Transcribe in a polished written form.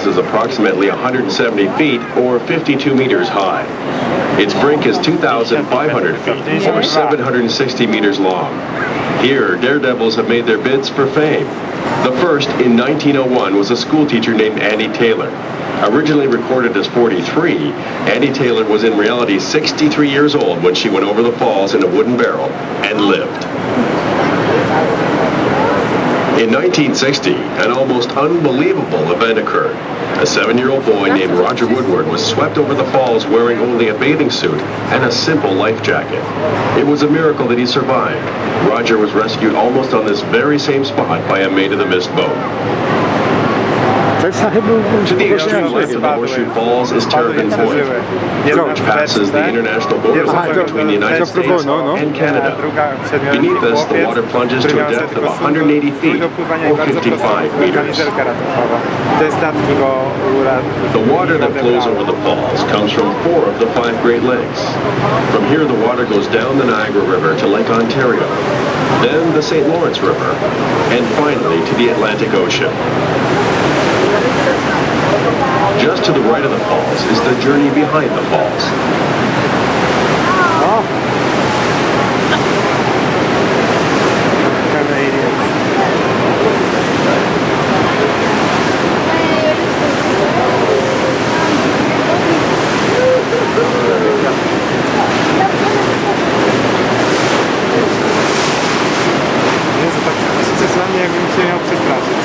is approximately 170 feet or 52 meters high. Its brink is 2,500 feet or 760 meters long. Here, daredevils have made their bids for fame. The first, in 1901, was a schoolteacher named Annie Taylor. Originally recorded as 43, Annie Taylor was in reality 63 years old when she went over the falls in a wooden barrel and lived. In 1960, an almost unbelievable event occurred. A 7-year-old boy named Roger Woodward was swept over the falls wearing only a bathing suit and a simple life jacket. It was a miracle that he survived. Roger was rescued almost on this very same spot by a maid-of-the-mist boat. To the extreme west of the Horseshoe Falls is Terrapin Point, which passes the international border line between the United States and Canada. Beneath us, the water plunges to a depth of 180 feet, or 55 meters. The water that flows over the falls comes from 4 of the 5 Great Lakes. From here, the water goes down the Niagara River to Lake Ontario, then the St. Lawrence River, and finally to the Atlantic Ocean. Just to the right of the falls is the journey behind the falls. Jezu, tak zdecydowanie jakbym się miał przestraszyć.